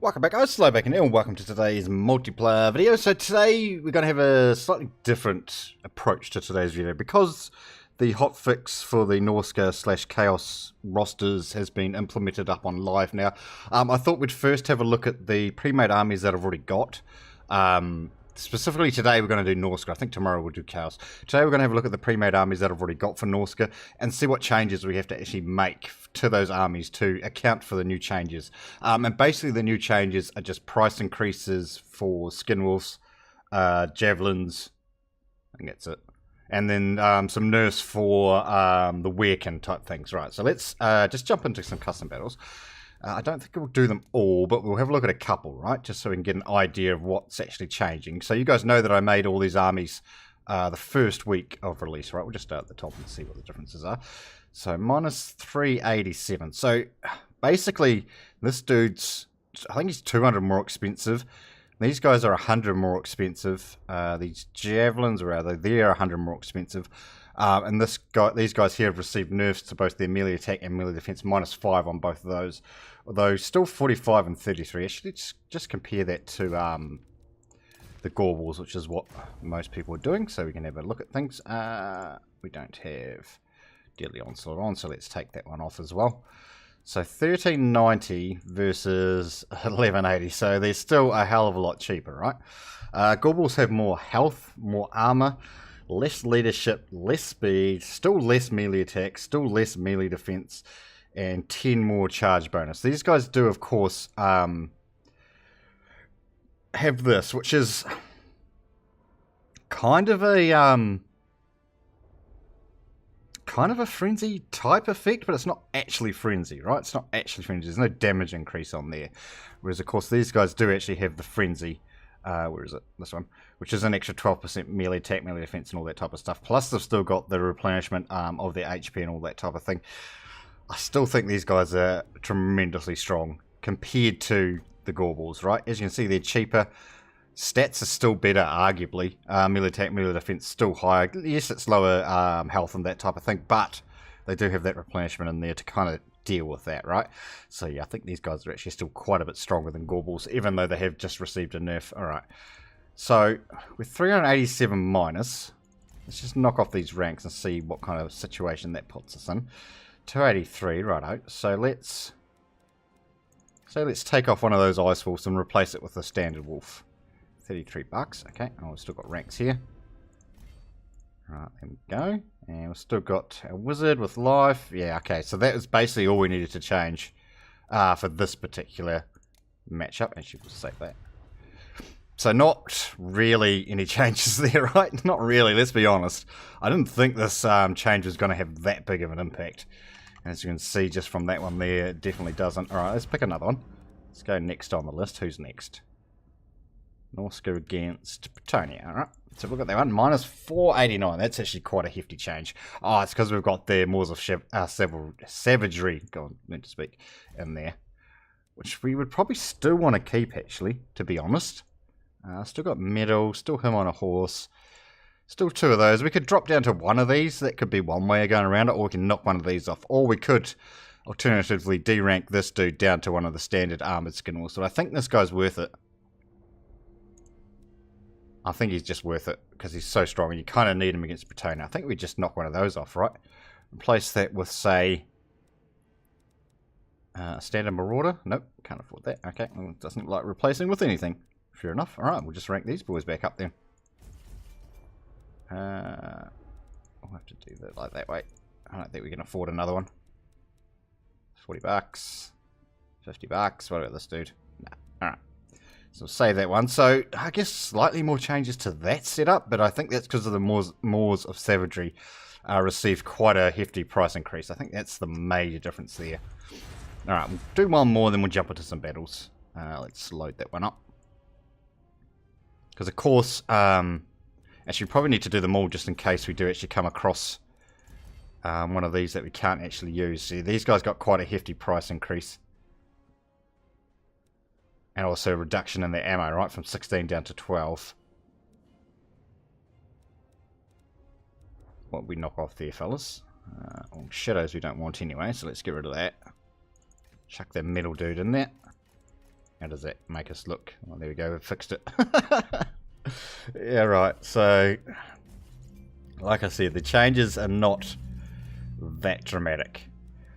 Welcome back, guys. Slowback and Neil. Welcome to today's multiplayer video. So today we're going to have a slightly different approach to today's video because the hotfix for the Norsca / Chaos rosters has been implemented up on live now. I thought we'd first have a look at the pre-made armies that I've already got. Specifically today we're going to do Norsca. I think tomorrow we'll do Chaos. Today we're going to have a look at the pre-made armies that I've already got for Norsca and see what changes we have to actually make to those armies to account for the new changes. And basically the new changes are just price increases for skin wolves, javelins, I think that's it. And then some nerfs for the werekin type things. Right, so let's just jump into some custom battles. I don't think we'll do them all, but we'll have a look at a couple, right? Just so we can get an idea of what's actually changing. So you guys know that I made all these armies the first week of release, right? We'll just start at the top and see what the differences are. So minus 387. So basically, this dude's, I think he's 200 more expensive. These guys are 100 more expensive. These javelins, or rather, they're 100 more expensive. And these guys here have received nerfs to both their melee attack and melee defense, minus 5 on both of those. Although still 45 and 33. Actually, just compare that to the Gorbles, which is what most people are doing. So we can have a look at things. We don't have Deadly Onslaught on, so let's take that one off as well. So 1390 versus 1180. So they're still a hell of a lot cheaper, right? Gorbles have more health, more armor, less leadership, less speed, still less melee attack, still less melee defense, and 10 more charge bonus. These guys do, of course, have this, which is kind of a frenzy type effect, but it's not actually frenzy, right? It's not actually frenzy. There's no damage increase on there. Whereas, of course, these guys do actually have the frenzy. Where is it? This one. Which is an extra 12% melee attack, melee defense, and all that type of stuff. Plus, they've still got the replenishment of their HP and all that type of thing. I still think these guys are tremendously strong compared to the Gorbles, right? As you can see, they're cheaper. Stats are still better, arguably. Melee attack, melee defense still higher. Yes, it's lower health and that type of thing, but they do have that replenishment in there to kind of deal with that, right? So yeah, I think these guys are actually still quite a bit stronger than Gorbles, even though they have just received a nerf. Alright, so with 387 minus, let's just knock off these ranks and see what kind of situation that puts us in. 283, righto. So let's take off one of those ice wolves and replace it with a standard wolf. 33 bucks. Okay, oh, we've still got ranks here. Right, there we go. And we've still got a wizard with life. Yeah, okay, so that was basically all we needed to change for this particular matchup. Actually, we'll save that. So not really any changes there, right? Not really, let's be honest. I didn't think this change was going to have that big of an impact. And as you can see just from that one there, it definitely doesn't. Alright, let's pick another one. Let's go next on the list. Who's next? Norsca against Bretonia. Alright, so we've got that one. Minus 489. That's actually quite a hefty change. Oh, it's because we've got the Moors of Savagery, God, meant to speak, in there. Which we would probably still want to keep, actually, to be honest. Still got Metal, still him on a horse. Still two of those. We could drop down to one of these. That could be one way of going around it, or we can knock one of these off. Or we could alternatively derank this dude down to one of the standard armored skin wolves. So I think this guy's worth it. I think he's just worth it because he's so strong and you kind of need him against Bretonia. I think we just knock one of those off, right? Replace that with, say, standard Marauder. Nope, can't afford that. Okay, well, it doesn't look like replacing with anything. Fair enough. Alright, we'll just rank these boys back up then. I'll have to do that like that way. I don't think we can afford another one. 40 bucks. 50 bucks. What about this dude? Nah. Alright. So we'll save that one. So I guess slightly more changes to that setup, but I think that's because of the Moors of Savagery received quite a hefty price increase. I think that's the major difference there. Alright, we'll do one more, then we'll jump into some battles. Let's load that one up. Because of course, actually we probably need to do them all just in case we do actually come across one of these that we can't actually use. See, these guys got quite a hefty price increase. And also a reduction in their ammo, right? From 16 down to 12. What we knock off there, fellas? All shadows we don't want anyway, so let's get rid of that. Chuck that metal dude in there. How does that make us look? Oh, there we go, we've fixed it. Yeah, right, so like I said, the changes are not that dramatic.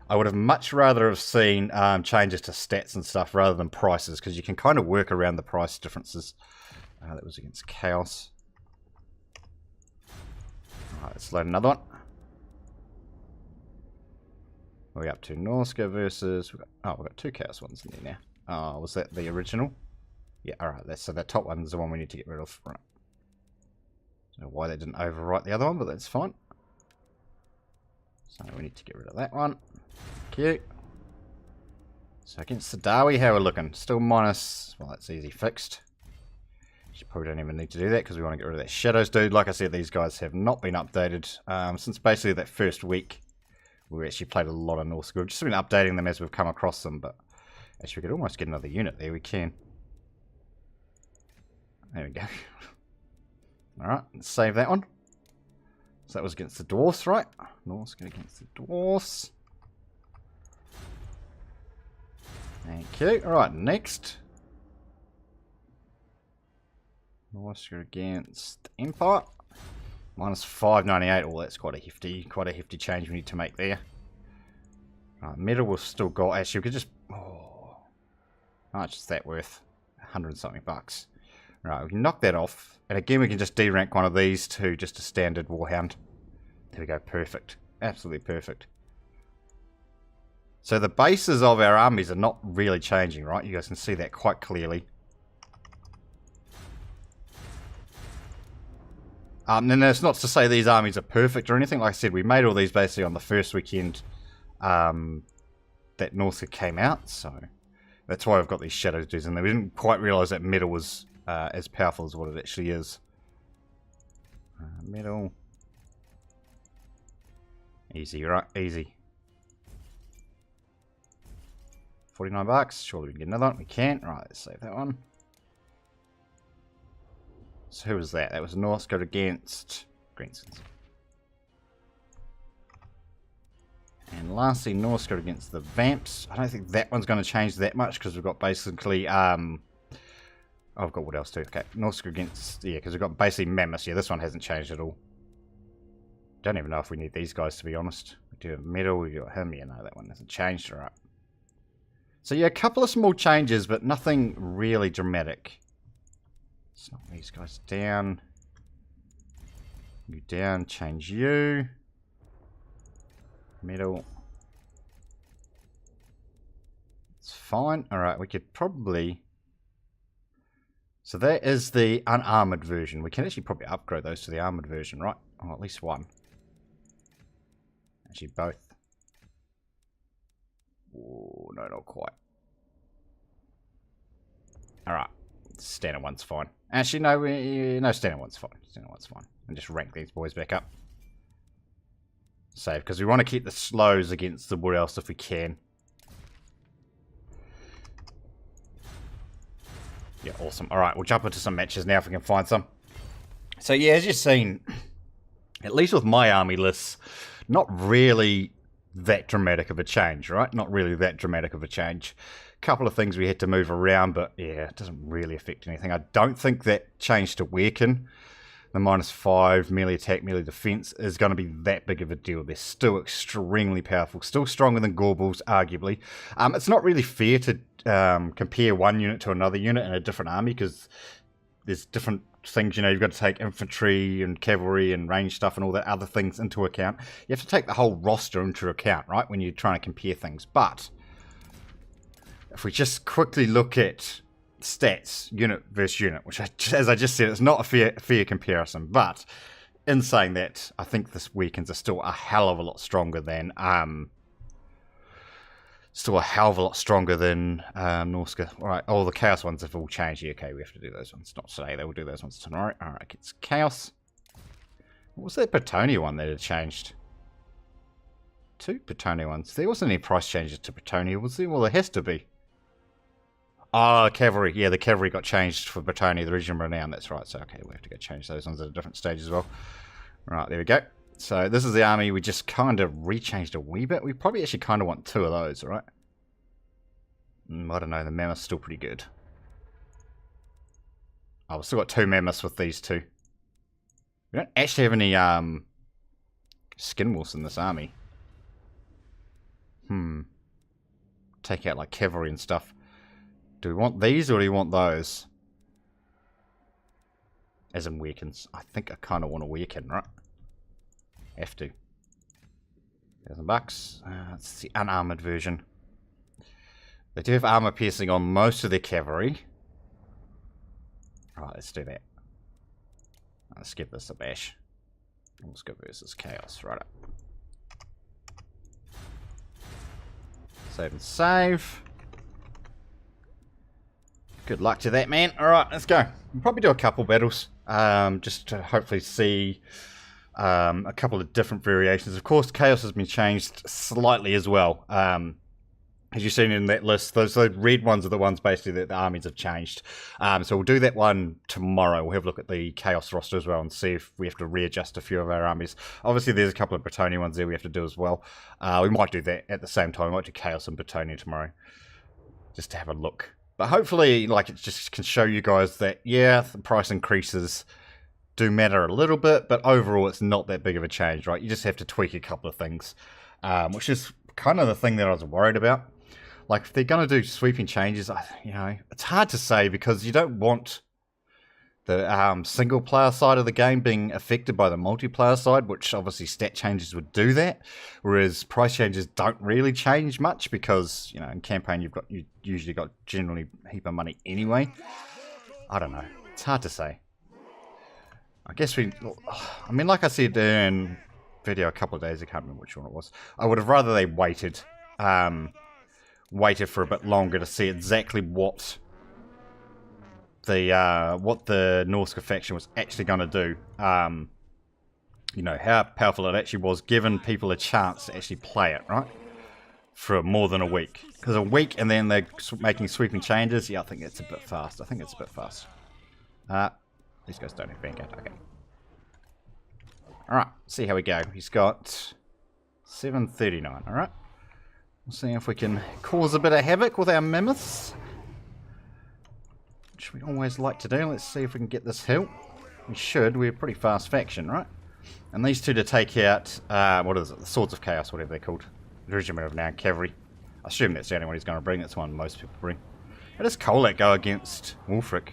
I would have much rather have seen changes to stats and stuff rather than prices, because you can kind of work around the price differences. That was against Chaos. Alright, let's load another one. What are we up to? Norsca versus... we've got two Chaos ones in there now. Oh, was that the original? Yeah, alright, so that top one is the one we need to get rid of. Right. Don't know why that didn't overwrite the other one, but that's fine. So we need to get rid of that one. Cute. So against the Dawi, how we're looking? Still minus... well, that's easy fixed. Probably don't even need to do that because we want to get rid of that Shadows dude. Like I said, these guys have not been updated since basically that first week. We actually played a lot of Norsca. We've just been updating them as we've come across them, but actually we could almost get another unit there. We can. There we go. Alright, let's save that one. So that was against the Dwarfs, right? Norsca against the Dwarfs. Thank you. Alright, next. Norsca against Empire. Minus 598. Oh, that's quite a hefty change we need to make there. Right, metal we've still got. Actually, we could just... oh, how much is that worth? 100 something bucks. Right, we can knock that off. And again, we can just D-rank one of these to just a standard Warhound. There we go, perfect. Absolutely perfect. So the bases of our armies are not really changing, right? You guys can see that quite clearly. And that's not to say these armies are perfect or anything. Like I said, we made all these basically on the first weekend that Norsca came out. So that's why I've got these Shadows dudes in there. We didn't quite realise that metal was as powerful as what it actually is. Metal. Easy, right? Easy. 49 bucks. Surely we can get another one. We can. Right, let's save that one. So who was that? That was Norsca against Greensons. And lastly, Norsca against the Vamps. I don't think that one's going to change that much because we've got basically... I've got what else too? Okay, Norsca against... yeah, because we've got basically Mammoths. Yeah, this one hasn't changed at all. Don't even know if we need these guys, to be honest. We do have Metal, we got him. Yeah, no, that one hasn't changed. Alright. So yeah, a couple of small changes, but nothing really dramatic. Let's knock these guys down. You down, change you. Metal. It's fine. Alright, we could probably... so that is the unarmored version. We can actually probably upgrade those to the armored version, right? Oh, at least one. Actually, both. Oh, no, not quite. Alright. Standard one's fine. Actually, no, standard one's fine. Standard one's fine. And just rank these boys back up. Save, because we want to keep the slows against the Wood Elves if we can. Yeah, awesome. Alright, we'll jump into some matches now if we can find some. So yeah, as you've seen, at least with my army lists, not really that dramatic of a change, right? Not really that dramatic of a change. Couple of things we had to move around, but yeah, it doesn't really affect anything. I don't think that change to Weirkin, the -5 melee attack, melee defense, is going to be that big of a deal. They're still extremely powerful, still stronger than Gorbles, arguably. It's not really fair to compare one unit to another unit in a different army, because there's different things, you know, you've got to take infantry and cavalry and range stuff and all that other things into account. You have to take the whole roster into account, right, when you're trying to compare things. But if we just quickly look at stats, unit versus unit, which, as I just said, it's not a fair comparison, but in saying that, I think this Weirkins are still a hell of a lot stronger than Norsca. Alright, all the Chaos ones have all changed. Yeah, okay, we have to do those ones. Not today, they will do those ones tomorrow. Alright, it's Chaos. What was that Bretonia one that had changed? 2 Bretonia ones. There wasn't any price changes to Bretonia, was there? Well, there has to be. Oh, Cavalry. Yeah, the Cavalry got changed for Bretonia, the Region Renown. That's right. So, okay, we have to go change those ones at a different stage as well. Right, there we go. So, this is the army. We just kind of rechanged a wee bit. We probably actually kind of want 2 of those, right? I don't know. The Mammoth's still pretty good. Oh, we've still got 2 mammoths with these 2. We don't actually have any skin wolves in this army. Take out like cavalry and stuff. Do we want these or do we want those? As in weakens. I think I kind of want a weaken, right? Have to. $1,000. It's the unarmored version. They do have armor piercing on most of their cavalry. Alright, let's do that. Let's give this a bash. Let's go versus chaos. Right up. Save and save. Good luck to that, man. Alright, let's go. We'll probably do a couple battles. Just to hopefully see a couple of different variations. Of course, chaos has been changed slightly as well. As you've seen in that list, those red ones are the ones basically that the armies have changed. So we'll do that one tomorrow. We'll have a look at the Chaos roster as well and see if we have to readjust a few of our armies. Obviously, there's a couple of Bretonnia ones there we have to do as well. We might do that at the same time. We might do Chaos and Bretonnia tomorrow, just to have a look. But hopefully, like, it just can show you guys that, yeah, the price increases do matter a little bit, but overall, it's not that big of a change, right? You just have to tweak a couple of things, which is kind of the thing that I was worried about. Like, if they're going to do sweeping changes, you know, it's hard to say because you don't want the single-player side of the game being affected by the multiplayer side, which obviously stat changes would do that, whereas price changes don't really change much because, you know, in campaign you usually got generally a heap of money anyway. I don't know. It's hard to say. I guess I mean, like I said in video a couple of days, I can't remember which one it was. I would have rather they waited for a bit longer to see exactly what the Norsca faction was actually going to do. You know, how powerful it actually was, given people a chance to actually play it, right? For more than a week. Because a week and then they're making sweeping changes, yeah, I think it's a bit fast. These guys don't have Vanguard, okay. Alright, see how we go. He's got 739, alright. We'll see if we can cause a bit of havoc with our mammoths, which we always like to do. Let's see if we can get this hill. We should. We're a pretty fast faction, right? And these two to take out, what is it? The Swords of Chaos, whatever they're called. The Regiment of Now Cavalry. I assume that's the only one he's going to bring. That's one most people bring. How does Kolak go against Wulfric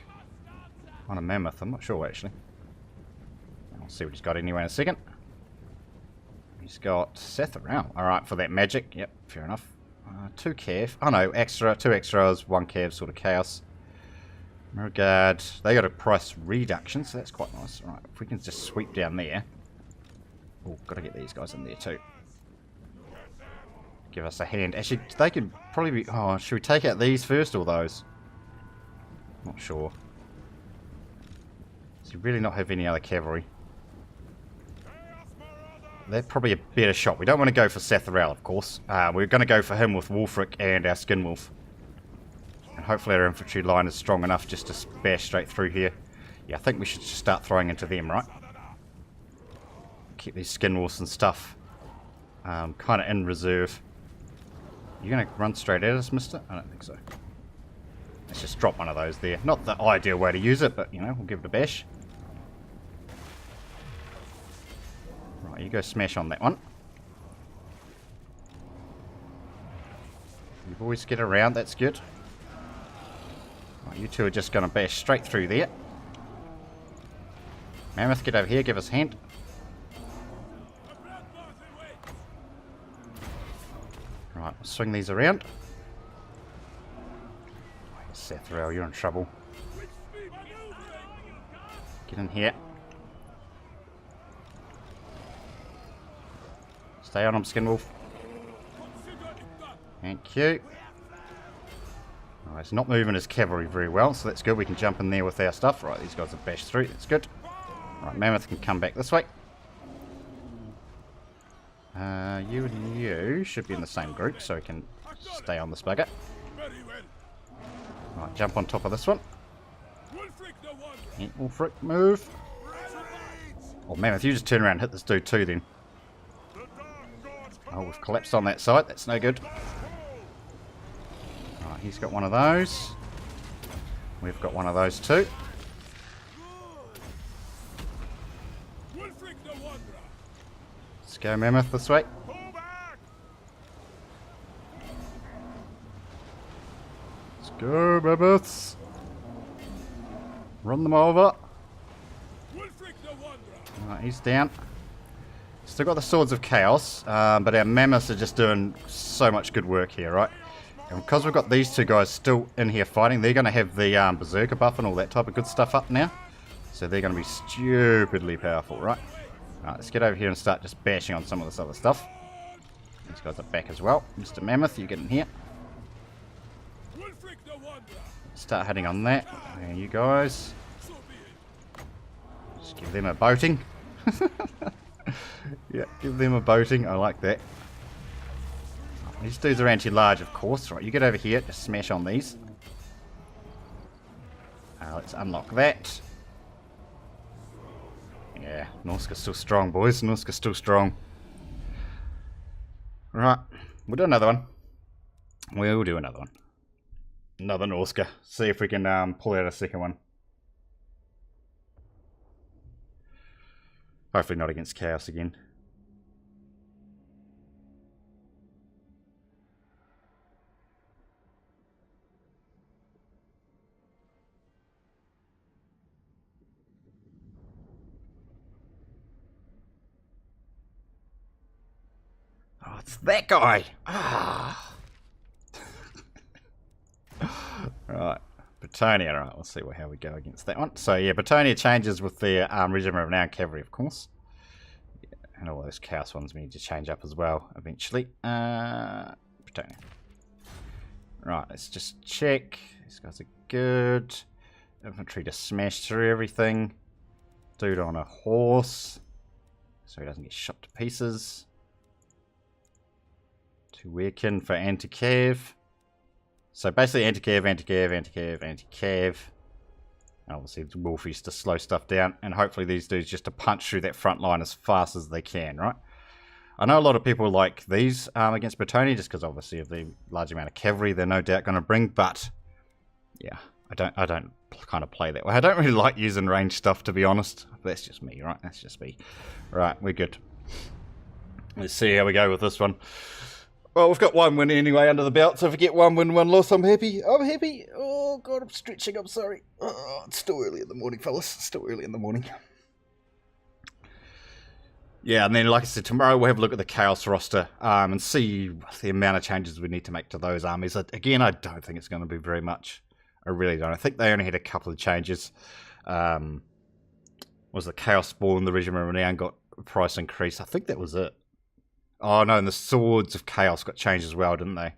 on a mammoth? I'm not sure, actually. I'll see what he's got anyway in a second. He's got Satharal. Alright, for that magic. Yep, fair enough. 2 cav. Oh no, extra. 2 extras, 1 cav, sort of chaos. Regard. They got a price reduction, so that's quite nice. Alright, if we can just sweep down there. Oh, gotta get these guys in there too. Give us a hand. Actually, they could probably be... Oh, should we take out these first or those? Not sure. Does he really not have any other cavalry? They're probably a better shot. We don't want to go for Satharal, of course. We're going to go for him with Wulfric and our Skin Wolf. And hopefully our infantry line is strong enough just to bash straight through here. Yeah, I think we should just start throwing into them, right? Keep these Skin Wolves and stuff kind of in reserve. You going to run straight at us, mister? I don't think so. Let's just drop one of those there. Not the ideal way to use it, but, you know, we'll give it a bash. Right, you go smash on that one. You boys get around, that's good. Right, you two are just going to bash straight through there. Mammoth, get over here, give us a hand. Right, we'll swing these around. Satharal, you're in trouble. Get in here. Stay on him, Skinwolf. Thank you. Oh, he's not moving his cavalry very well, so that's good. We can jump in there with our stuff. Right, these guys have bashed through. That's good. Right, Mammoth can come back this way. You and you should be in the same group, so we can stay on this bugger. Right, jump on top of this one. Yeah, Wulfric, move. Oh, Mammoth, you just turn around and hit this dude too then. Oh, we've collapsed on that side. That's no good. Right, he's got one of those. We've got one of those too. Let's go, Mammoth, this way. Let's go, Mammoths. Run them over. Alright, he's down. Still got the Swords of Chaos, but our Mammoths are just doing so much good work here, right? And because we've got these two guys still in here fighting, they're going to have the Berserker buff and all that type of good stuff up now. So they're going to be stupidly powerful, right? Alright, let's get over here and start just bashing on some of this other stuff. These guys are back as well. Mr. Mammoth, you get in here. Start hitting on that. And you guys. Just give them a boating. Yeah, give them a boating. I like that. These dudes are anti-large, of course. Right, you get over here. Just smash on these. Let's unlock that. Yeah, Norsca's still strong, boys. Norsca's still strong. Right, we'll do another one. We'll do another one. Another Norsca. See if we can pull out a second one. Hopefully not against Chaos again. Oh, it's that guy! Ah. Right, Britannia. Right, let's see how we go against that one. So yeah, Britannia changes with the Regiment of Renowned Cavalry, of course. Yeah, and all those Chaos ones we need to change up as well eventually. Britannia. Right, let's just check. These guys are good. Infantry to smash through everything. Dude on a horse, so he doesn't get shot to pieces. To Weirkin for anti-cav. So basically anti-cav, anti-cav, anti-cav, anti-cav. Obviously the Wolfies to slow stuff down. And hopefully these dudes just to punch through that front line as fast as they can, right? I know a lot of people like these against Britannia just because obviously of the large amount of cavalry they're no doubt going to bring. But yeah, I don't kind of play that way. I don't really like using range stuff, to be honest. That's just me, right? That's just me. Right, we're good. Let's see how we go with this one. Well, we've got one win anyway under the belt, so if we get one win, one loss, I'm happy. I'm happy. Oh, God, I'm stretching. I'm sorry. Oh, it's still early in the morning, fellas. It's still early in the morning. Yeah, and then, like I said, tomorrow we'll have a look at the Chaos roster and see the amount of changes we need to make to those armies. Again, I don't think it's going to be very much. I really don't. I think they only had a couple of changes. Was the Chaos Spawn, the Regiment of Renown got a price increase. I think that was it. Oh no, and the Swords of Chaos got changed as well, didn't they?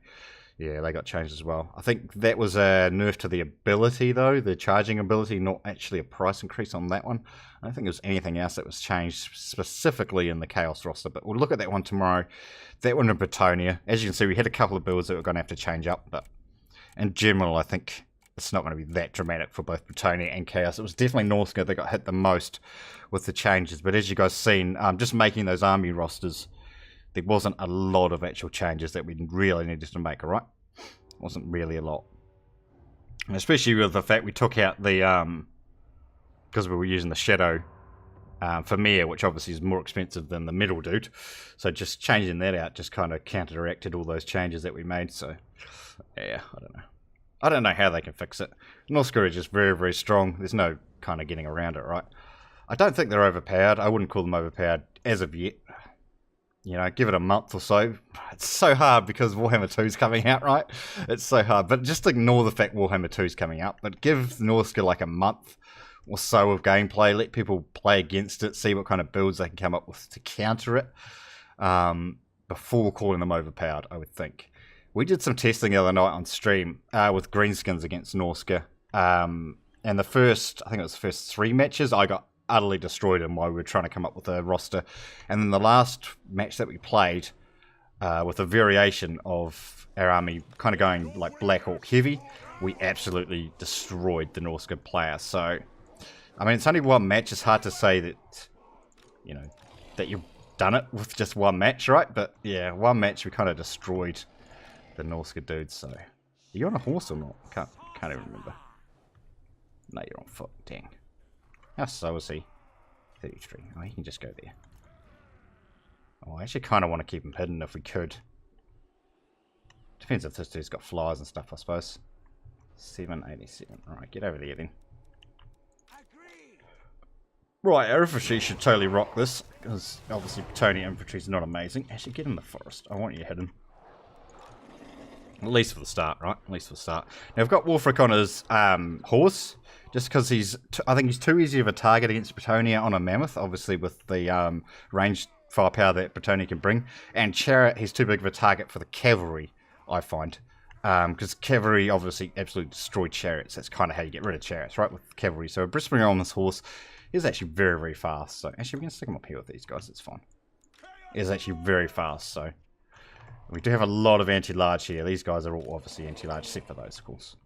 Yeah, they got changed as well. I think that was a nerf to the ability, though, the charging ability, not actually a price increase on that one. I don't think there was anything else that was changed specifically in the Chaos roster, but we'll look at that one tomorrow. That one in Britannia. As you can see, we had a couple of builds that we're going to have to change up, but in general, I think it's not going to be that dramatic for both Britannia and Chaos. It was definitely Norsca that got hit the most with the changes, but as you guys seen, just making those army rosters, there wasn't a lot of actual changes that we really needed to make, alright? Wasn't really a lot. And especially with the fact we took out the, because we were using the Shadow Vermeer, which obviously is more expensive than the Metal Dude. So just changing that out just kind of counteracted all those changes that we made, so yeah, I don't know. I don't know how they can fix it. Norsca is just very, very strong. There's no kind of getting around it, right? I don't think they're overpowered. I wouldn't call them overpowered as of yet. You know, give it a month or so. It's so hard because Warhammer 2 is coming out, right? It's so hard. But just ignore the fact Warhammer 2 is coming out. But give Norsca like a month or so of gameplay. Let people play against it. See what kind of builds they can come up with to counter it. Before calling them overpowered, I would think. We did some testing the other night on stream with greenskins against Norsca. And the first, I think it was the first 3 matches, I got utterly destroyed them while we were trying to come up with a roster. And then the last match that we played with a variation of our army kind of going like Black Hawk heavy, we absolutely destroyed the Norsca player. So, I mean, it's only one match. It's hard to say that, you know, that you've done it with just one match, right? But yeah, one match we kind of destroyed the Norsca dudes. So, are you on a horse or not? Can't even remember. No, you're on foot. Dang. How slow is he? 33. Oh, he can just go there. Oh, I actually kind of want to keep him hidden if we could. Depends if this dude's got flies and stuff, I suppose. 787. Alright, get over there then. Right, our infantry should totally rock this, because obviously Bretonnia infantry is not amazing. Actually, get in the forest. I want you hidden. At least for the start, right? At least for the start. Now, I've got Wolfric on his horse, just because I think he's too easy of a target against Bretonnia on a mammoth, obviously with the ranged firepower that Bretonnia can bring. And Chariot, he's too big of a target for the cavalry, I find. Because cavalry obviously absolutely destroy chariots. That's kind of how you get rid of chariots, right? With cavalry. So Brisbane on this horse is actually very, very fast. So actually, we can stick him up here with these guys. It's fine. It's actually very fast. So we do have a lot of anti-large here. These guys are all obviously anti-large, except for those, of course.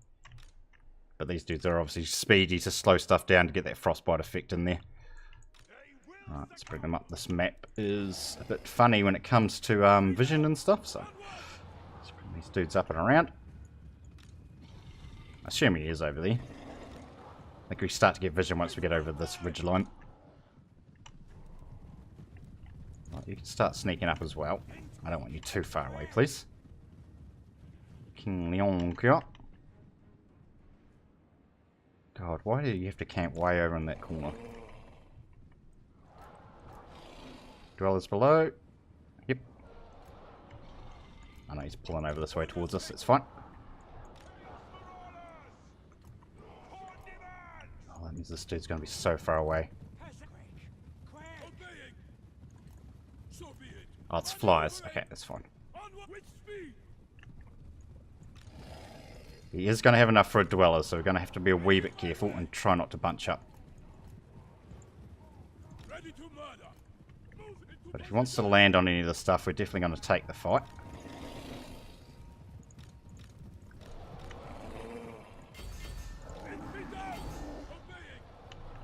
But these dudes are obviously speedy to slow stuff down to get that frostbite effect in there. Alright, let's bring them up. This map is a bit funny when it comes to vision and stuff. So let's bring these dudes up and around. I assume he is over there. I think we start to get vision once we get over this ridge line. Right, you can start sneaking up as well. I don't want you too far away, please. King Leonkia. God, why do you have to camp way over in that corner? Dwellers below. Yep. I know he's pulling over this way towards us. It's fine. Oh, that means this dude's going to be so far away. Oh, it's flies. Okay, that's fine. He is going to have enough for a dweller, so we're going to have to be a wee bit careful and try not to bunch up. But if he wants to land on any of the stuff, we're definitely going to take the fight.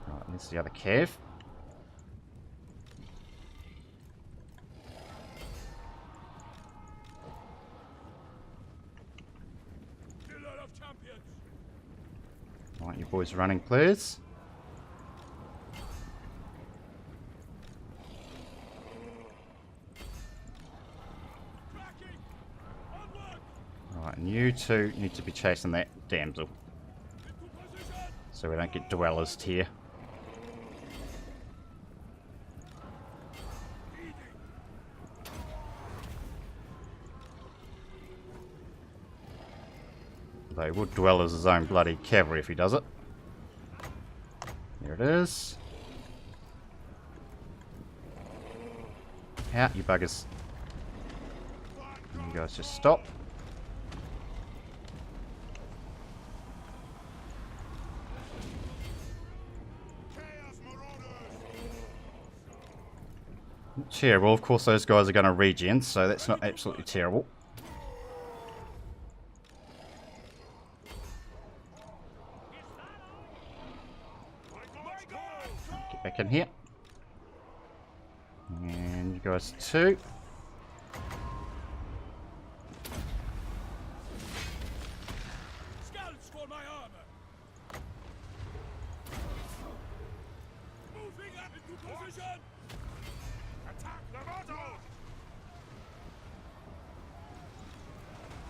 Right, there's the other cav. Right, you boys running, please. Right, and you two need to be chasing that damsel, so we don't get dwellers here. They would dwell as his own bloody cavalry if he does it. There it is. Out, you buggers. You guys just stop. Terrible. Of course, those guys are going to regen, so that's not absolutely terrible. Get back in here. And you guys too.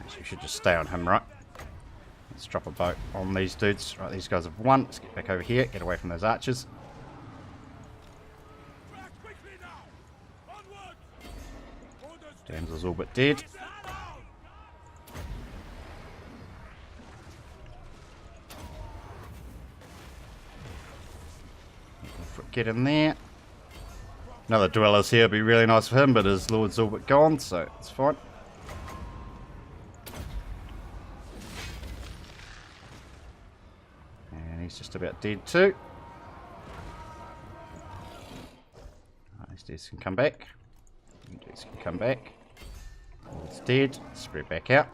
Actually, we should just stay on him, right? Let's drop a boat on these dudes. Right, these guys have won. Let's get back over here. Get away from those archers. Damsel's all but dead. Get in there. Another dweller's here. It'd be really nice for him, but his lord's all but gone, so it's fine. And he's just about dead too. Right, these dudes can come back. These dudes can come back. It's dead. Spread back out.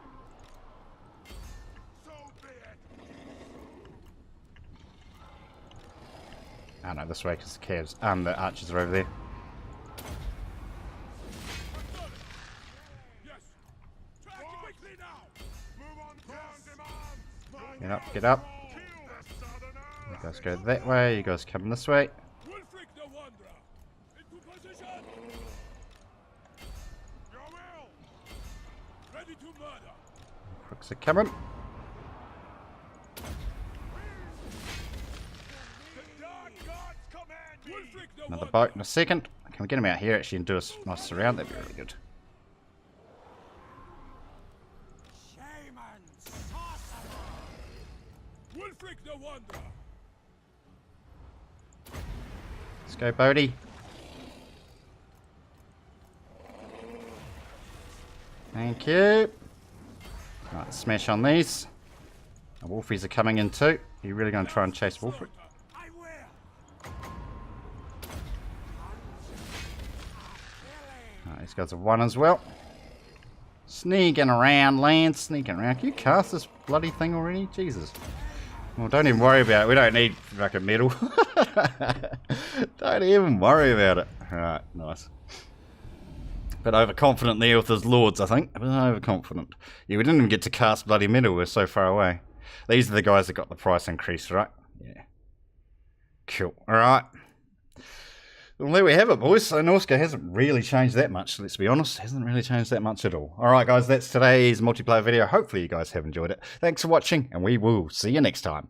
Oh no, this way because the calves, the archers are over there. Get up, get up. You guys go that way, you guys come this way. Crooks are coming. Another boat in a second. Can we get him out here actually and do a nice surround? That'd be really good. Let's go, Bodie. Thank you. Right, smash on these. The Wolfies are coming in too. Are you really going to try and chase Wolfric? Right, these guys have won as well. Sneaking around, Lance. Sneaking around. Can you cast this bloody thing already? Jesus. Well, don't even worry about it. We don't need fucking metal. Don't even worry about it. Alright, nice. Bit overconfident there with his lords, I think. A bit overconfident. Yeah, we didn't even get to cast bloody metal. We're so far away. These are the guys that got the price increase, right? Yeah. Cool. Alright. Well, there we have it, boys. So Norsca hasn't really changed that much, let's be honest. Hasn't really changed that much at all. Alright, guys, that's today's multiplayer video. Hopefully you guys have enjoyed it. Thanks for watching, and we will see you next time.